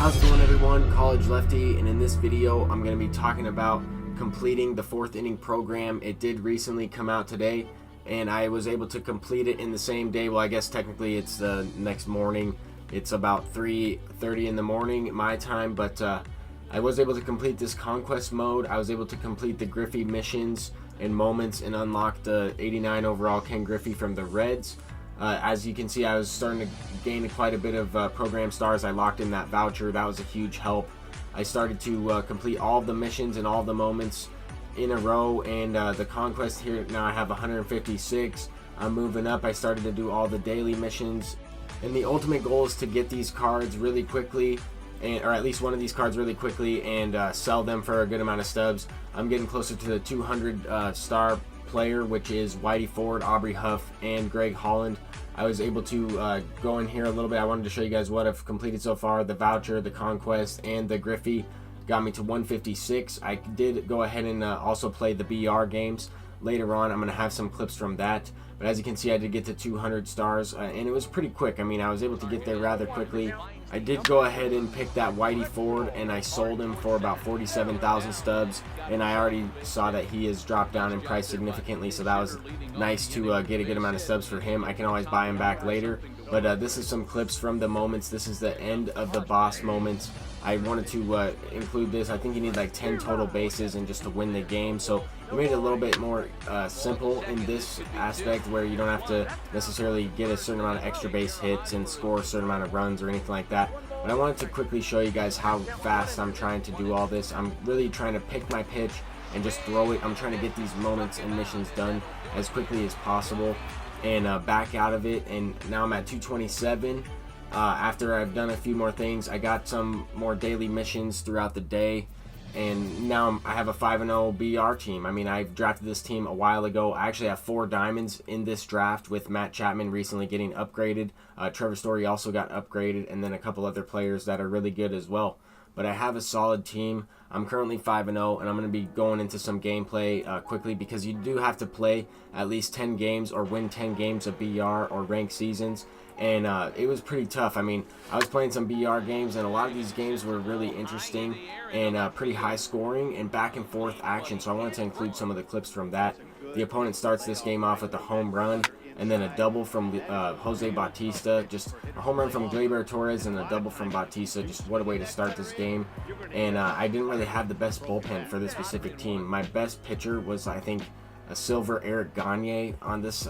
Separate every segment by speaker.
Speaker 1: How's it going, everyone? College Lefty, and in this video I'm going to be talking about completing the 4th inning program. It did recently come out today, and I was able to complete it in the same day. Well, I guess technically it's the next morning. It's about 3:30 in the morning my time, but I was able to complete this conquest mode. I was able to complete the Griffey missions and moments and unlock the 89 overall Ken Griffey from the Reds. As you can see, I was starting to gain quite a bit of program stars. I locked in that voucher. That was a huge help. I started to complete all of the missions and all the moments in a row, and the conquest here, now I have 156. I'm moving up. I started to do all the daily missions, and the ultimate goal is to get these cards really quickly, or at least one of these cards really quickly, and sell them for a good amount of stubs. I'm getting closer to the 200 star player, which is Whitey Ford, Aubrey Huff, and Greg Holland. I was able to go in here a little bit. I wanted to show you guys what I've completed so far. The voucher, the conquest, and the Griffey got me to 156. I did go ahead and also play the BR games. Later on, I'm going to have some clips from that. But as you can see, I did get to 200 stars, and it was pretty quick. I mean, I was able to get there rather quickly. I did go ahead and pick that Whitey Ford, and I sold him for about 47,000 stubs, and I already saw that he has dropped down in price significantly, so that was nice to get a good amount of stubs for him. I can always buy him back later, but this is some clips from the moments. This is the end of the boss moments. I wanted to include this. I think you need like 10 total bases and just to win the game, so it made it a little bit more simple in this aspect, where you don't have to necessarily get a certain amount of extra base hits and score a certain amount of runs or anything like that. But I wanted to quickly show you guys how fast I'm trying to do all this. I'm really trying to pick my pitch and just throw it. I'm trying to get these moments and missions done as quickly as possible and back out of it. And now I'm at 227. After I've done a few more things, I got some more daily missions throughout the day, and now I have a 5-0 BR team. I mean, I've drafted this team a while ago. I actually have 4 diamonds in this draft, with Matt Chapman recently getting upgraded. Trevor Story also got upgraded, and then a couple other players that are really good as well. But I have a solid team. I'm currently 5-0, and I'm going to be going into some gameplay quickly, because you do have to play at least 10 games or win 10 games of BR or ranked seasons. And it was pretty tough. I mean, I was playing some BR games, and a lot of these games were really interesting and pretty high scoring and back and forth action, so I wanted to include some of the clips from that. The opponent starts this game off with a home run, and then a double from Jose Bautista, just a home run from Gleyber Torres and a double from Bautista. Just what a way to start this game. And I didn't really have the best bullpen for this specific team. My best pitcher was, I think, a silver Eric Gagne on this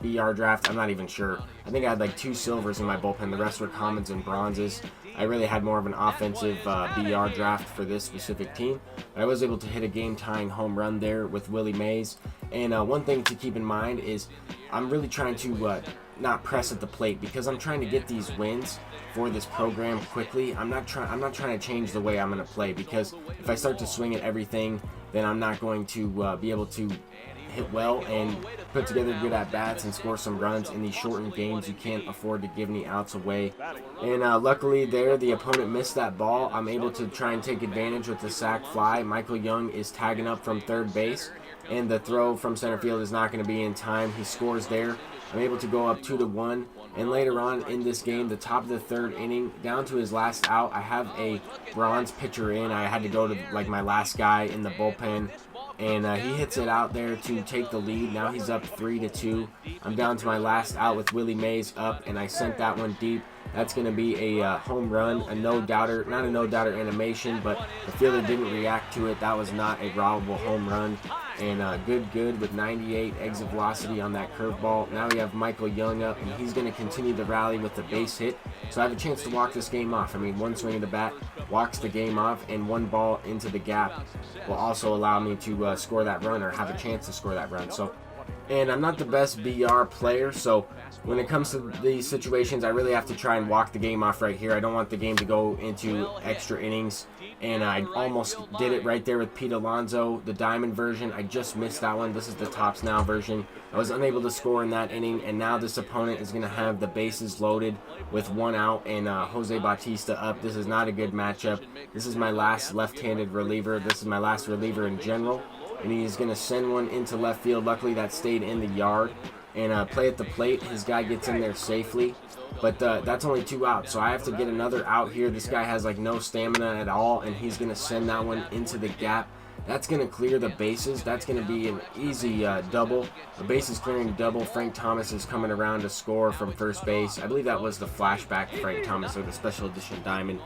Speaker 1: BR draft. I'm not even sure. I think I had like 2 silvers in my bullpen. The rest were commons and bronzes. I really had more of an offensive BR draft for this specific team. But I was able to hit a game-tying home run there with Willie Mays. And one thing to keep in mind is I'm really trying to not press at the plate, because I'm trying to get these wins for this program quickly. I'm not trying to change the way I'm going to play, because if I start to swing at everything, then I'm not going to be able to hit well and put together good at-bats and score some runs. In these shortened games, you can't afford to give any outs away. And luckily there, the opponent missed that ball. I'm able to try and take advantage with the sac fly. Michael Young is tagging up from third base, and the throw from center field is not going to be in time. He scores there. I'm able to go up 2-1, and later on in this game, the top of the 3rd inning, down to his last out, I have a bronze pitcher in. I had to go to like my last guy in the bullpen, and he hits it out there to take the lead. Now he's up 3-2. I'm down to my last out with Willie Mays up, and I sent that one deep. That's going to be a home run, a no-doubter, not a no-doubter animation, but the fielder didn't react to it. That was not a robbable home run. And good with 98 exit velocity on that curveball. Now we have Michael Young up, and he's going to continue the rally with the base hit. So I have a chance to walk this game off. I mean, one swing of the bat walks the game off, and one ball into the gap will also allow me to score that run, or have a chance to score that run. And I'm not the best BR player, so when it comes to these situations, I really have to try and walk the game off right here. I don't want the game to go into extra innings, and I almost did it right there with Pete Alonso, the diamond version. I just missed that one. This is the tops now version. I was unable to score in that inning, and now this opponent is going to have the bases loaded with 1 out and Jose Bautista up. This is not a good matchup. This is my last left-handed reliever. This is my last reliever in general. And he's going to send one into left field. Luckily, that stayed in the yard. and play at the plate. His guy gets in there safely, but that's only 2 outs, so I have to get another out here. This guy has like no stamina at all, and he's going to send that one into the gap. That's going to clear the bases. That's going to be an easy double, a bases clearing double. Frank Thomas is coming around to score from first base. I believe that was the flashback Frank Thomas, or the special edition diamond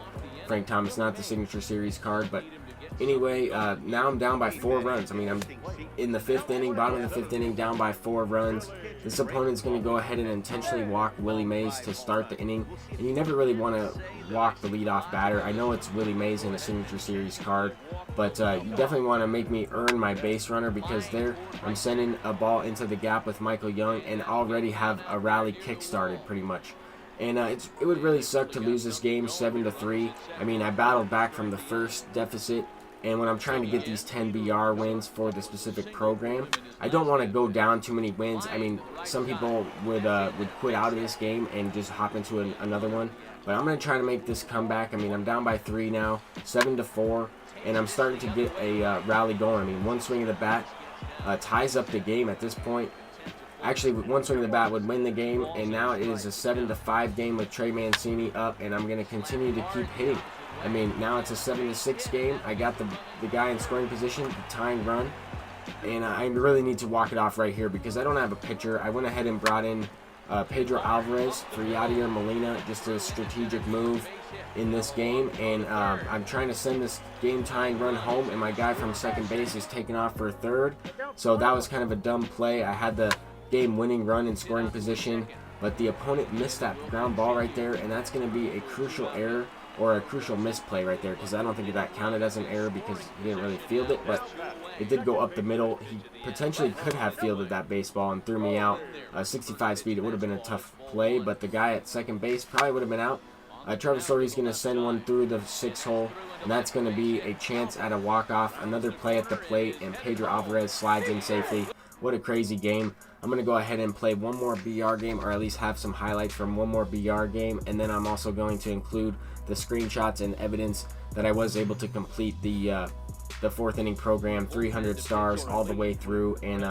Speaker 1: Frank Thomas, not the signature series card. But anyway, now I'm down by 4 runs. I mean, I'm in the 5th inning, bottom of the 5th inning, down by 4 runs. This opponent's going to go ahead and intentionally walk Willie Mays to start the inning, and you never really want to walk the leadoff batter. I know it's Willie Mays in a signature series card, but you definitely want to make me earn my base runner, because there I'm sending a ball into the gap with Michael Young and already have a rally kick-started pretty much. And it would really suck to lose this game 7-3. I mean, I battled back from the first deficit, and when I'm trying to get these 10 BR wins for the specific program, I don't want to go down too many wins. I mean, some people would quit out of this game and just hop into another one, but I'm going to try to make this comeback. I mean, I'm down by 3 now, 7-4, and I'm starting to get a rally going. I mean, one swing of the bat ties up the game at this point. Actually, one swing of the bat would win the game, and now it is a 7-5 game with Trey Mancini up, and I'm going to continue to keep hitting. I mean, now it's a 7-6 game. I got the guy in scoring position, the tying run, and I really need to walk it off right here because I don't have a pitcher. I went ahead and brought in Pedro Alvarez for Yadier Molina, just a strategic move in this game, and I'm trying to send this game-tying run home, and my guy from second base is taking off for third, so that was kind of a dumb play. I had the game-winning run in scoring position, but the opponent missed that ground ball right there, and that's going to be a crucial error, or a crucial misplay right there, because I don't think that counted as an error because he didn't really field it, but it did go up the middle. He potentially could have fielded that baseball and threw me out. 65 speed, it would have been a tough play, but the guy at second base probably would have been out. Trevor Story's going to send one through the 6 hole, and that's going to be a chance at a walk-off. Another play at the plate, and Pedro Alvarez slides in safely. What a crazy game. I'm going to go ahead and play one more BR game, or at least have some highlights from one more BR game, and then I'm also going to include the screenshots and evidence that I was able to complete the 4th inning program, 300 stars all the way through, and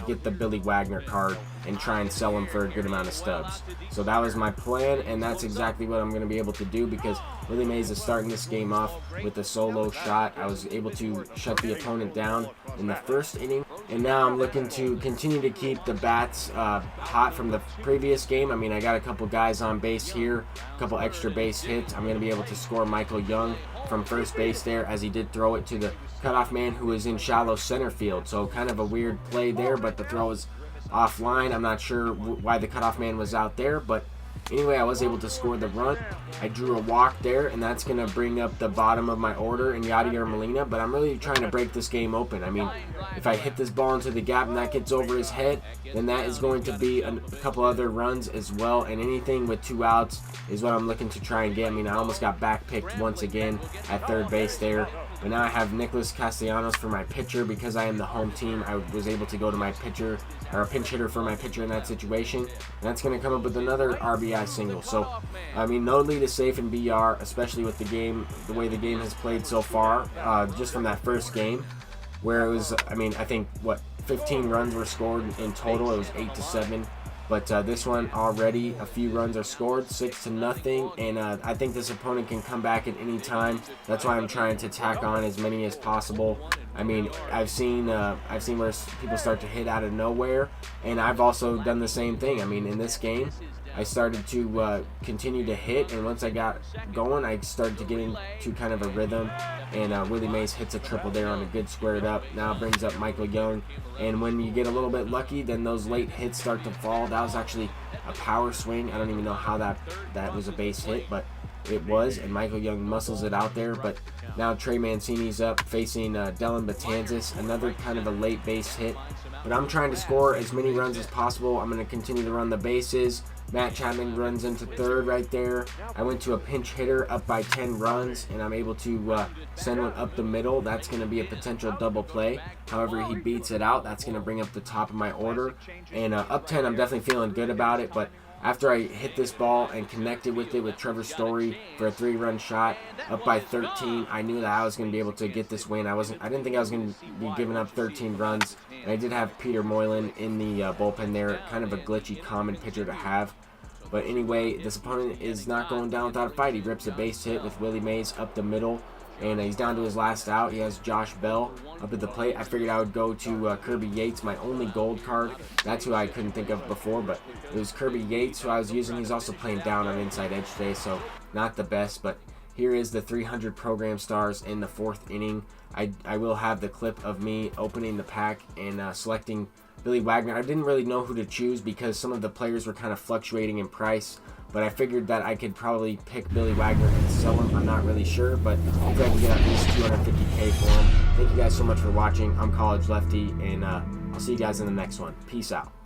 Speaker 1: get the Billy Wagner card and try and sell them for a good amount of stubs. So that was my plan, and that's exactly what I'm going to be able to do, because Willie Mays is starting this game off with a solo shot. I was able to shut the opponent down in the 1st inning, and now I'm looking to continue to keep the bats hot from the previous game. I mean, I got a couple guys on base here, a couple extra base hits. I'm going to be able to score Michael Young from first base there, as he did throw it to the cutoff man who was in shallow center field. So kind of a weird play there, but the throw was offline. I'm not sure why the cutoff man was out there, but anyway, I was able to score the run. I drew a walk there, and that's going to bring up the bottom of my order in Yadier Molina, but I'm really trying to break this game open. I mean, if I hit this ball into the gap and that gets over his head, then that is going to be a couple other runs as well, and anything with 2 outs is what I'm looking to try and get. I mean, I almost got back-picked once again at third base there, but now I have Nicholas Castellanos for my pitcher. Because I am the home team, I was able to go to my pitcher, or a pinch hitter for my pitcher in that situation, and that's going to come up with another RBI single. So, I mean, no lead is safe in BR, especially with the way the game has played so far, just from that first game, where it was, I mean, I think, 15 runs were scored in total. It was 8-7. But this one already, a few runs are scored, 6-0, and I think this opponent can come back at any time. That's why I'm trying to tack on as many as possible. I mean, I've seen where people start to hit out of nowhere, and I've also done the same thing. I mean, in this game, I started to continue to hit, and once I got going, I started to get into kind of a rhythm, and Willie Mays hits a triple there on a good squared up. Now it brings up Michael Young, and when you get a little bit lucky, then those late hits start to fall. That was actually a power swing. I don't even know how that was a base hit, but it was, and Michael Young muscles it out there. But now Trey Mancini's up facing Dylan Betances, another kind of a late base hit. But I'm trying to score as many runs as possible. I'm going to continue to run the bases. Matt Chapman runs into third right there. I went to a pinch hitter up by 10 runs, and I'm able to send one up the middle. That's going to be a potential double play. However, he beats it out. That's going to bring up the top of my order. And up 10, I'm definitely feeling good about it. But after I hit this ball and connected with it with Trevor Story for a 3-run shot, up by 13, I knew that I was going to be able to get this win. I didn't think I was going to be giving up 13 runs And I did have Peter Moylan in the bullpen there, kind of a glitchy common pitcher to have. But anyway, this opponent is not going down without a fight. He rips a base hit with Willie Mays up the middle, and he's down to his last out. He has Josh Bell up at the plate. I figured I would go to Kirby Yates, my only gold card. That's who I couldn't think of before, but it was Kirby Yates who I was using. He's also playing down on inside edge today, so not the best. But here is the 300 program stars in the 4th inning. I will have the clip of me opening the pack and selecting Billy Wagner. I didn't really know who to choose because some of the players were kind of fluctuating in price, but I figured that I could probably pick Billy Wagner and sell him. I'm not really sure, but hopefully I can get at least $250K for him. Thank you guys so much for watching. I'm College Lefty, and I'll see you guys in the next one. Peace out.